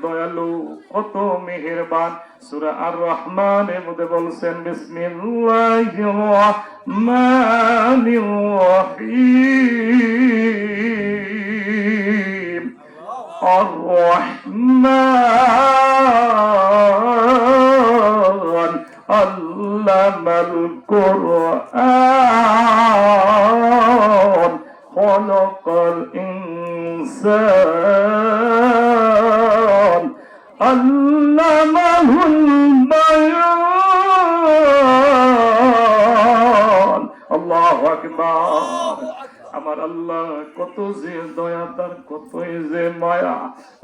দয়ালু, কত মেহেরবান। সূরা আর রহমানের মধ্যে বলছেন বিসমিল্লাহির রহমানির রহিম। আর রহমান আল্লামাল কুরআন খলাকাল ইনসান আল্লামাহুল বায়ান। আল্লাহু আকবার। আমার আল্লাহ কত যে দয়া, তার কতই যে মায়া।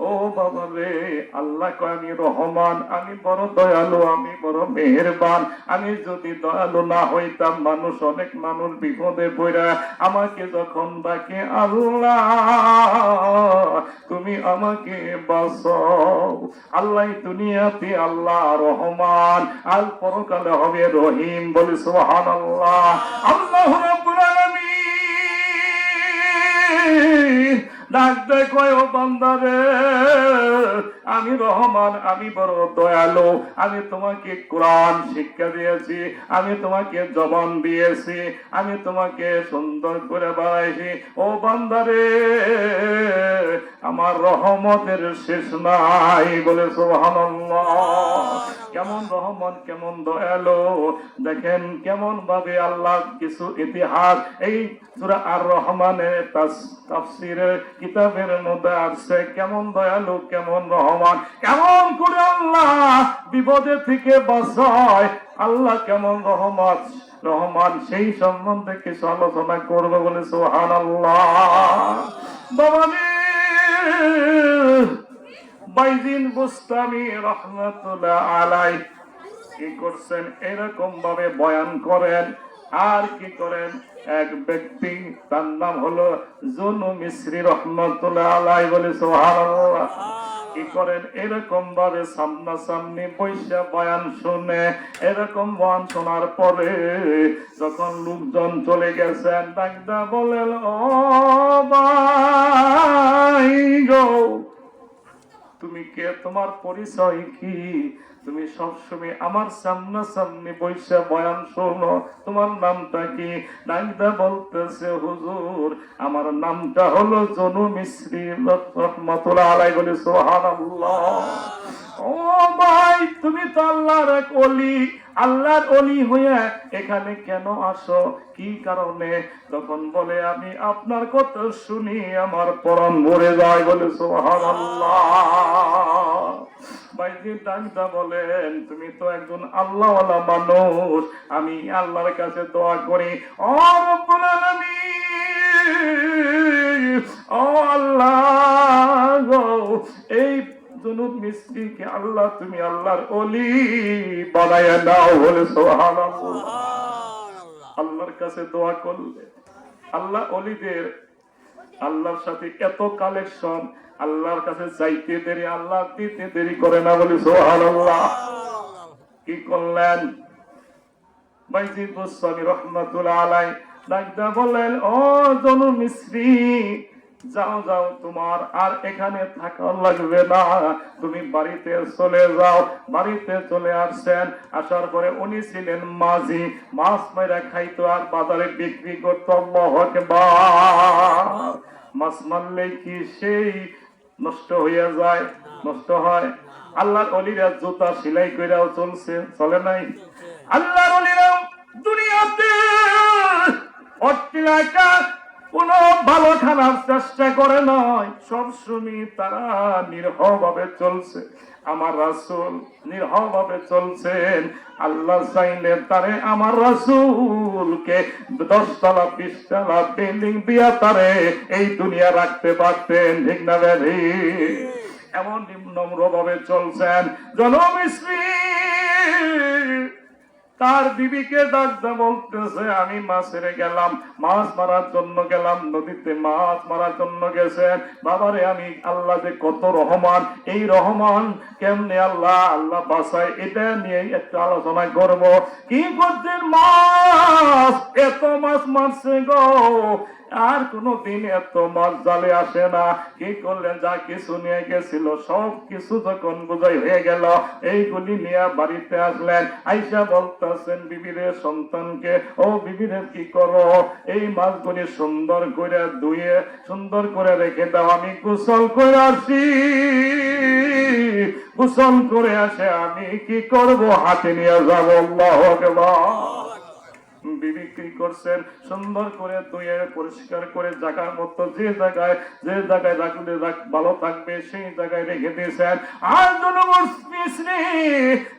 ও বাবা রে, আল্লাহ কয় আমি রহমান, আমি বড় দয়ালু, আমি বড় মেহেরবান। আমি যদি দয়ালু না হইতাম, অনেক মানুষ বিপদে পড়া আমাকে যখন ডাকে আল্লাহ তুমি আমাকে বাঁচাও। আল্লাহ দুনিয়াতে আল্লাহ রহমান, আর পরকালে হবে রহিম। বলি সুবহানাল্লাহ। আল্লাহু রাব্বুল আলামিন ডাক দে কয়, ও বান্দারে, আমি রহমান, আমি বড় দয়ালু। আমি তোমাকে কোরআন শিক্ষা দিয়েছি, আমি তোমাকে জবান দিয়েছি, আমি তোমাকে সুন্দর করে বানাইছি। ও বান্দারে, আমার রহমতের শেষ নাই। বলে সুবহানাল্লাহ। কেমন রহমান, কেমন দয়ালু। দেখেন কেমন ভাবে আল্লাহ কিছু ইতিহাস এই সূরা আর রহমানের তাফসীরের কিতাবের মধ্যে আসছে। কেমন দয়ালু, কেমন রহমান, কেমন করে আল্লাহ বিপদের থেকে বাঁচায়, আল্লাহ কেমন রহমান সেই সম্বন্ধে কিছু আলোচনা করবে। বলে সুবহানাল্লাহ। বাবারে, বাইজিন বুস্তামি রহমাতুল্লাহ আলাইহি কি করছেন, এরকম ভাবে বয়ান করেন। আর কি করেন, এক ব্যক্তি, তার নাম হলো জুনু মিসরি রহমাতুল্লাহ আলাইহি। বলে সুবহানাল্লাহ। কি করেন, এরকম ভাবে সামনাসামনি বৈশা বয়ান শুনে, এরকম বয়ান শোনার পরে যখন লোকজন চলে গেছেন, ডাকদা বলেন, ও ভাই গো, তুমি কে, তোমার পরিচয় কি? তুমি সবসময় আমার সামনাসামনি বৈশা বয়ান শোনো, তোমার নামটা কি? ডাকদা বলতেছে, হুজুর, আমার নামটা হলো জুনু মিসরি রহমাতুল্লাহ আলাইহি। বলে সুবহানাল্লাহ। ও ভাই, তুমি তো আল্লাহর এক ওলি, আল্লাহর ওলি হয়ে এখানে কেন আসো, কি কারণে? তখন বলে, আমি আপনার কথা শুনি আমার পরাণ ভরে যায়। বলে সুবহানাল্লাহ। বাইজি ডাকদা বলেন, তুমি তো একজন আল্লাহওয়ালা মানুষ, আমি আল্লাহর কাছে দোয়া করি, ও রব্বুল আলামিন, ও আল্লাহ, এই জুনুব মিসরিকে আল্লাহ তুমি আল্লাহর ওলি বানায়া দাও। বলে সুবহানাল্লাহ। আল্লাহর কাছে দোয়া করলে আল্লাহ ওলিদের আল্লাহর সাথে এত কালেকশন, আল্লাহর কাছে যাইতে দেরি, আল্লাহ দিতে দেরি করে না। বলি সুবহানাল্লাহ। কি করলেন, বাইজিদ বুস্তামি রহমাতুল্লাহ আলাইহি ডাকদা বলেন, ও জুনু মিসরি, যাও যাও, তোমার আর এখানে থাকা লাগবে না, তুমি বাড়িতে চলে যাও। বাড়িতে চলে আসছেন। আসার পরে উনি ছিলেন মাঝি, মাছ মেরা খাইতো আর বাজারে বিক্রি করতো। আল্লাহু আকবার। মাছ মারলে কি সেই নষ্ট হইয়া যায়? নষ্ট হয়। আল্লাহর ওলিরা জুতা সেলাই কইরাও চলছে, চলে নাই? আল্লাহর ওলিরা দুনিয়াতে অট্টিলাকা কোন ভালো খারাপ চেষ্টা করে নয়, সবসময় তারা নিরহভাবে চলছে। আমার রাসূল নিরহভাবে চলছেন। আল্লাহ চাইলে তারে, আমার রাসূলকে 10 তলা 20 তলা বিল্ডিং দিয়া তারে এই দুনিয়া রাখতে পারতেন। ঠিক না বেঠি? এমন নম্র ভাবে চলছেন। জুনু মিসরি তার বিবিকে ডাকতে বলতেছে, আমি মাছেরে গেলাম, মাছ মারার জন্য গেলাম, নদীতে মাছ মারার জন্য গেছেন। বাবারে, আমি আল্লাহ যে কত রহমান, এই রহমান কেমনে আল্লাহ বাঁচায়, এটা নিয়ে একটু আলোচনা করব। কি করছেন, মাছ, এত মাছ মারছে গো, আর কোনদিন এত মাছ জালে আসে না। কি করলেন, যা কিছু নিয়ে গেছিল সব কিছু যখন বোঝাই হয়ে গেল, এইগুলি নিয়ে বাড়িতে আসলেন। আইসা বলতেছেন বিবিরে, সন্তানকে, ও বিবিরে কি করো, এই মাছগুলি সুন্দর করে ধুয়ে সুন্দর করে রেখে দাও, আমি গোসল করে আসি। গোসল করে আসে আমি কি করব, হাতে নিয়ে যাবো। আল্লাহু আকবার। বিবি কি করছেন, সুন্দর করে ধুয়ে পরিষ্কার করে জায়গার মতো যে জায়গায় রাখলে ভালো থাকবে সেই জায়গায় রেখে দিয়েছেন। আর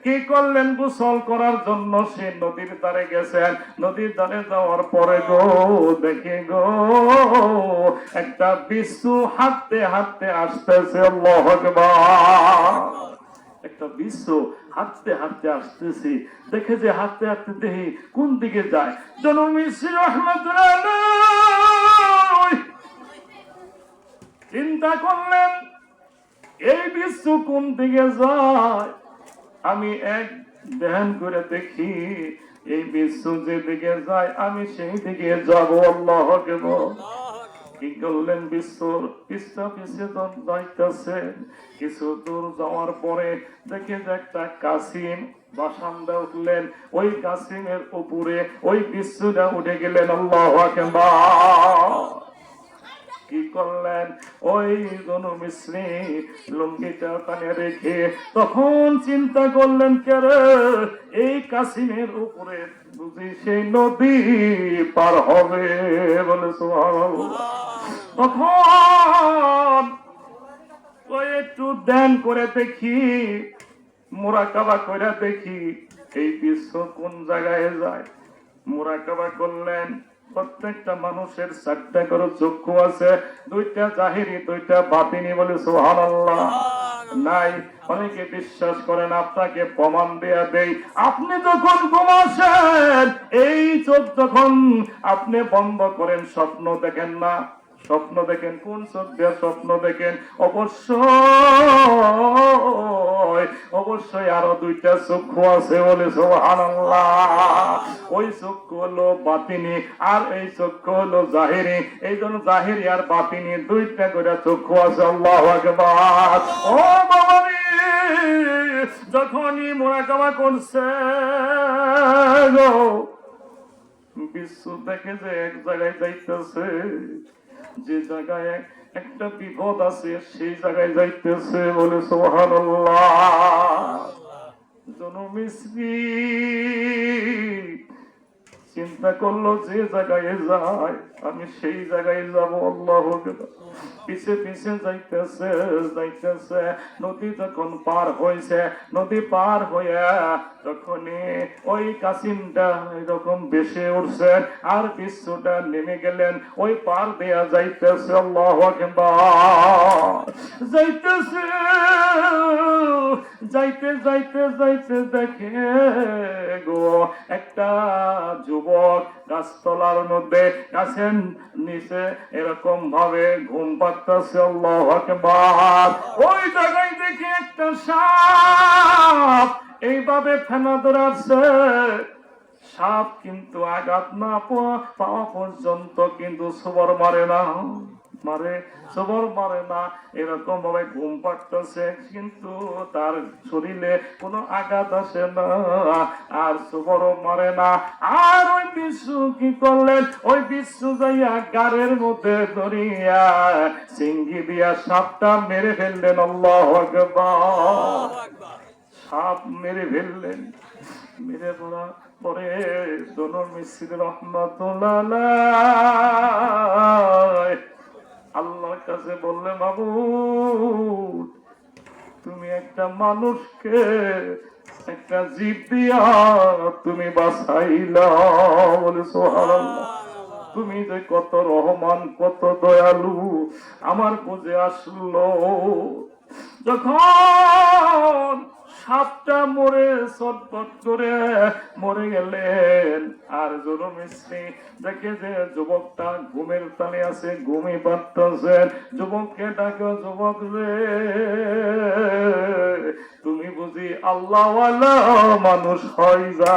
কি করলেন, গোসল করার জন্য সে নদীর ধারে গেছেন। নদীর ধারে যাওয়ার পরে গো দেখে গো একটা বিচ্ছু হাঁটতে হাঁটতে আসতেছে। আল্লাহু আকবার। একটা বিচ্ছু হাঁটতে হাঁটতে আসতেছি, দেখে যে হাঁটতে হাঁটতে দেখি কোন দিকে যায়। জনাব মিসরি রাহমাতুল্লাহ আলাইহি চিন্তা করলেন এই বিচ্ছু কোন দিকে যায়। আমি এক ধ্যান করে দেখি এই বিচ্ছু যে দিকে যায় আমি সেই দিকে যাব। আল্লাহু আকবার। কি করলেন, বিশ্বর পিছনে পিছিয়ে যাইতেছেন। কিছু দূর যাওয়ার পরে দেখে যে একটা কাসিম বাসান্দা উঠলেন, ওই কাসিমের উপরে ওই বিশ্বটা উঠে গেলেন। আল্লাহু আকবার। কি করলেন, ওই জনু মিস্ত্রি লুঙ্গিটা টানে রেখে তখন চিন্তা করলেন, কে রে, এই কাসিমের উপরে বুঝি সেই নদী পার হবে, বলে সুবহানাল্লাহ। তখন ওই একটু ধ্যান করে দেখি, মুরাকাবা করে দেখি এই বিশ্ব কোন জায়গায় যায়। মুরাকাবা করলেন, প্রত্যেকটা মানুষের 4টা করে চক্ষু আছে, 2টা জাহিরি 2টা বাতিনি, বলে সুবহানাল্লাহ। নাই, অনেকে বিশ্বাস করেন, আপনাকে প্রমাণ দেয়া দেই। আপনি যখন ঘুমাছেন এই চোখ যখন আপনি বন্ধ করেন স্বপ্ন দেখেন না? স্বপ্ন দেখেন, কোন চোখ দিয়ে স্বপ্ন দেখেন? অবশ্যই আরো 2টা চক্ষু আছে, বলে সুবহানাল্লাহ। ওই চক্ষু হলো বাতিনি আর এই চক্ষু হলো জাহিরি। এই জন্য জাহিরি আর বাতিনি 2টা করে চক্ষু আছে। আল্লাহু আকবার। ও বাবা রে, যখনই মুরাকাবা করছে গো, বিশ্ব দেখে যে এক জায়গায় যাইতেছে, যে জায়গায় একটা বিপদ আছে সেই জায়গায় যাইতেছে, বলে সুবহানাল্লাহ। জনু মিস্রি চিন্তা করলো, যে জায়গায় যায় আমি সেই জায়গায় যাবো। আল্লাহু আকবার। পিছে পিছে যাইতেছে যাইতেছে, নদী যখন পার হয়েছে, নদী পার হইয়া যখনই ওই কাসিমটা এরকম ভেসে উঠছেন আর বিশ্বটা নেমে গেলেন, ওই পার দেয়া যাইতেছে। আল্লাহু আকবার। যাইতেছে, যাইতে যাইতে যাইতে দেখে গো একটা যুবক গাছতলার মধ্যে, গাছের নিচে এরকম ভাবে ঘুম পাড়তেছে। আল্লাহু আকবার। ওই জায়গায় দেখে একটা সাপ এইভাবে ফেনা ধরাচ্ছে। সাপ কিন্তু আঘাত না পাওয়া পর্যন্ত কিন্তু সবর মারে না, সবর মারে না, এরকম ভাবে ঘুম পাড়তেছে, কিন্তু তার শরীরে কোনো আঘাত আসে না আর সবরও মারে না। আর ওই বিষ্ণু কি করলেন, ওই বিষ্ণু যাইয়া গাড়ের মধ্যে ধরিয়া সিঙ্গি দিয়া সাপটা মেরে ফেললেন। আল্লাহু আকবার। সাপ মেরে ফেললেন। মেরে পড়া পরে জনু মিস্রি রাহমাতুল্লাহ আলাইহি আল্লাহর কাছে বললে, মাবুদ, তুমি একটা মানুষকে একটা জীব দিয়া তুমি বাঁচাইলা, বলে সুবহানাল্লাহ। তুমি যে কত রহমান, কত দয়ালু আমার বুঝে আসলো। যখন সাপটা মরে ছটফট করে মরে গেলেন, আর জনু মিস্রি দেখে যে যুবকটা ঘুমের তালে আছে, ঘুমিয়ে পারতেছেন। যুবককে ডাকে, যুবক রে, তুমি বুঝি আল্লাহওয়ালা মানুষ হই যা।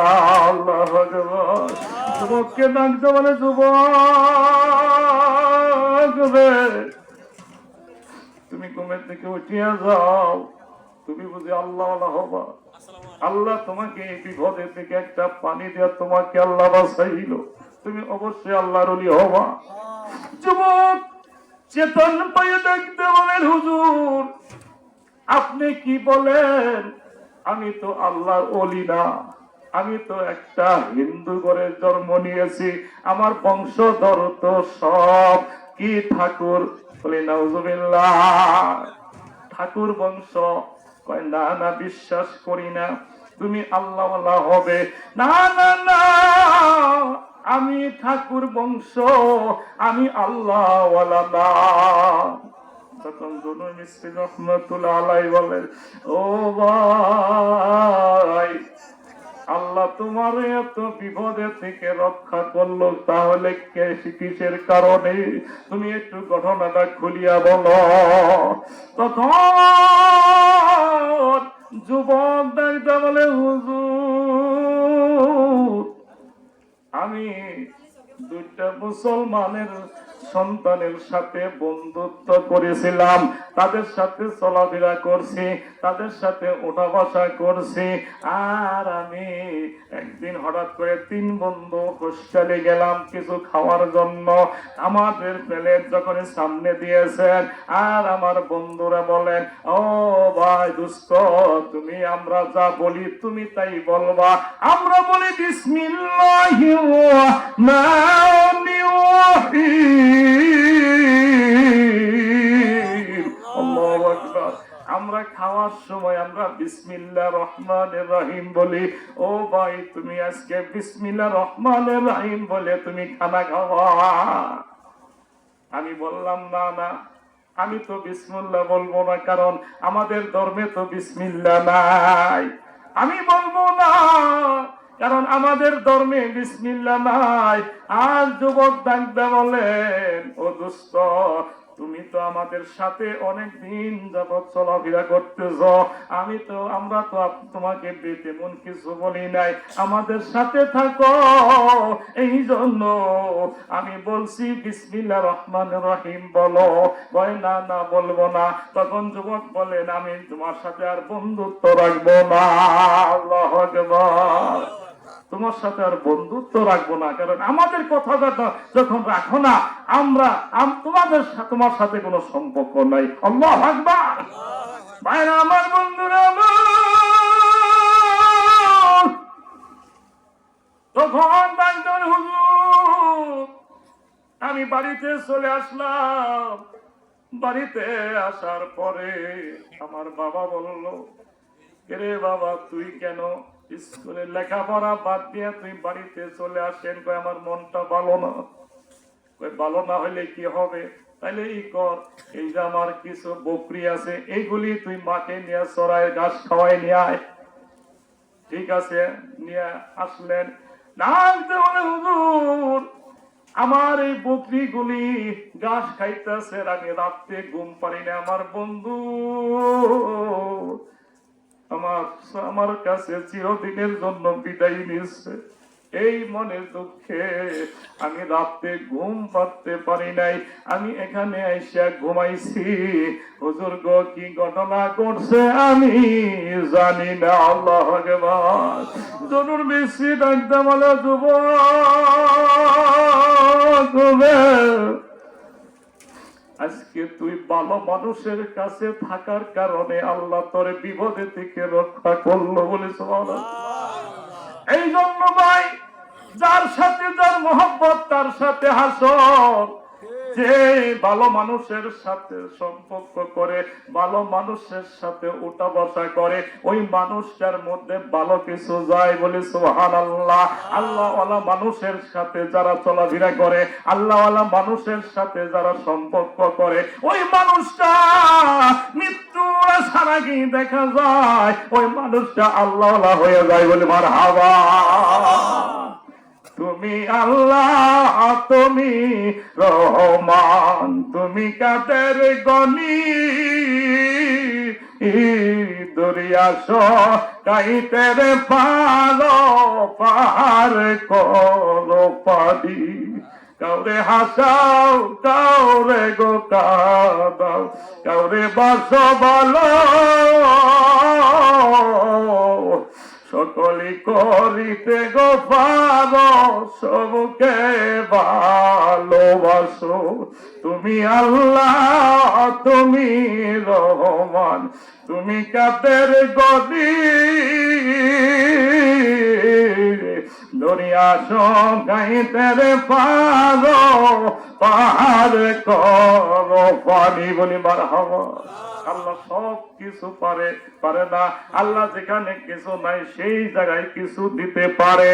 আল্লাহু আকবার। যুবককে ডাকতে বলে, যুবক রে, তুমি ঘুমের থেকে উঠিয়া যাও, তুমি বুঝি আল্লাহ হবা। আল্লাহ তোমাকে এই বিপদের থেকে একটা পানি দেওয়া তোমাকে আল্লাহ বাঁচাইল, তুমি অবশ্যই আল্লাহর ওলি হবা। যুবক চেতন পাইয়ে দেখতে বলেন, হুজুর আপনি কি বলেন? আমি তো আল্লাহর ওলি না, আমি তো একটা হিন্দু ঘরে জন্ম নিয়েছি, আমার বংশধর তো সব কি ঠাকুর। বলি নাউজুবিল্লাহ, ঠাকুর বংশ। কয় না না, বিশ্বাস করি না, তুমি আল্লাহওয়ালা হবে। না না না, আমি ঠাকুর বংশ, আমি আল্লাহওয়ালা না। তখন দুনূর মিস্ত্রি রহমাতুল্লাহ আলাইহি বলেন, ও ভাই, আল্লাহ তোমার এত বিপদের থেকে রক্ষা করলো, তাহলে কিসের কারণে? তুমি একটু ঘটনাটা খুলিয়া বলো। তখন যুবক ডাকতে বলে, হুজুর আমি দুইটা মুসলমানের সন্তানের সাথে বন্ধুত্ব করেছিলাম, তাদের সাথে চলাফেরা করছি, তাদের সাথে ওঠা বসা করছি, আর আমি একদিন হঠাৎ করে 3 বন্ধু হোস্টেলে গেলাম কিছু খাওয়ার জন্য। আমাদের প্লেট যখন সামনে দিয়েছেন, আর আমার বন্ধুরা বলেন, ও ভাই দুস্ত, তুমি আমরা যা বলি তুমি তাই বলবা। আমরা বলি বিসমিল্লাহির রাহমানির রহিম, আল্লাহু আকবার। আমরা খাওয়ার সময় আমরা বিসমিল্লাহির রহমানির রহিম বলি। ও ভাই তুমি আজকে বিসমিল্লাহির রহমানির রহিম বলে তুমি খানা খাওয়া। আমি বললাম, না না, আমি তো বিসমিল্লাহ বলবো না, কারণ আমাদের ধর্মে তো বিসমিল্লাহ নাই। আমি বলবো না, কারণ আমাদের ধর্মে বিসমিল্লাহ নাই। আর যুবক ডাকতে বলেন, ও দোস্ত, তুমি তো আমাদের সাথে অনেক দিন যাবৎ চলাফেরা করতেছ, আমরা তো তোমাকে তেমন কিছু বলি নাই, আমাদের সাথে থাকো, এই জন্য আমি বলছি বিসমিল্লাহির রহমানির রহিম বলো। কয় না না, বলবো না। তখন যুবক বলেন, আমি তোমার সাথে আর বন্ধুত্ব রাখবো না। আল্লাহু আকবার। তোমার সাথে আর বন্ধুত্ব রাখবো না, কারণ আমাদের কথা যখন রাখো না, তোমার সাথে কোনো সম্পর্ক নাই। আল্লাহু আকবার। ভাইরা আমার, বন্ধুরা আমার, তখন ডাক্তার হুজুর আমি বাড়িতে চলে আসলাম। বাড়িতে আসার পরে আমার বাবা বলল, রে বাবা তুই কেন স্কুলে লেখাপড়া বাদ দিয়ে তুই বাড়িতে চলে আসেন? কই আমার মনটা ভালো না। কই ভালো না হলে কি হবে? তাইলে এই কর, এই যে আমার কিছু বকরি আছে, এইগুলি তুই মাকে নিয়ে চড়ায় ঘাস খাওয়াই নিয়ে আয়। ঠিক আছে, নিয়ে আসলেন। হুজুর আমার এই বকরি গুলি ঘাস খাইতেছে, আমি রাত্রে ঘুম পারি না। আমার বন্ধু আমার কাছে চিরদিনের জন্য বিদায় নিচ্ছে, এই মনের দুঃখে আমি রাতে ঘুম পাড়তে পারি নাই। আমি এখানে আইসা ঘুমাইছি। হুজুর গো কি ঘটনা ঘটছে আমি জানি না। আল্লাহু আকবার। জরুর বেশি ডাকতে বলে, যুবক আজকে তুই ভালো মানুষের কাছে থাকার কারণে আল্লাহ তোর বিপদে থেকে রক্ষা করলো বলে সুবহানাল্লাহ। এই জন্য ভাই, যার সাথে যার মহব্বত তার সাথে হাসর। যে ভালো মানুষের সাথে সম্পর্ক করে, ভালো মানুষের সাথে উঠা বসা করে, ওই মানুষটার মধ্যে ভালো কিছু যায় বলে সুবহানাল্লাহ। আল্লাহওয়ালা মানুষের সাথে যারা চলাফেরা করে, আল্লাহওয়ালা মানুষের সাথে যারা সম্পর্ক করে, ওই মানুষটা মৃত্যুর আসার আগেই দেখা যায় ওই মানুষটা আল্লাহওয়ালা হয়ে যায় বলে মারহাবা। তুমি আল্লাহ, তুমি রহমান, তুমি কাদের গনি, দরিয়া কাইতের পালো পার করো পারি। কাউরে হাসাও, কাউরে গো কাঁদাও, কাউরে বাসো ভালো, সকলি করিতে গো পারো, সবকে ভালোবাসো। তুমি আল্লাহ, তুমি রহমান, তুমি কাদের গদি, দুনিয়া সঙ্গাইতে পারো, পাহাড় করো পানি। বলি মারহাবা। আল্লাহ সব কিছু পারে, পারে না? আল্লাহ যেখানে কিছু নাই সেই জায়গায় কিছু দিতে পারে।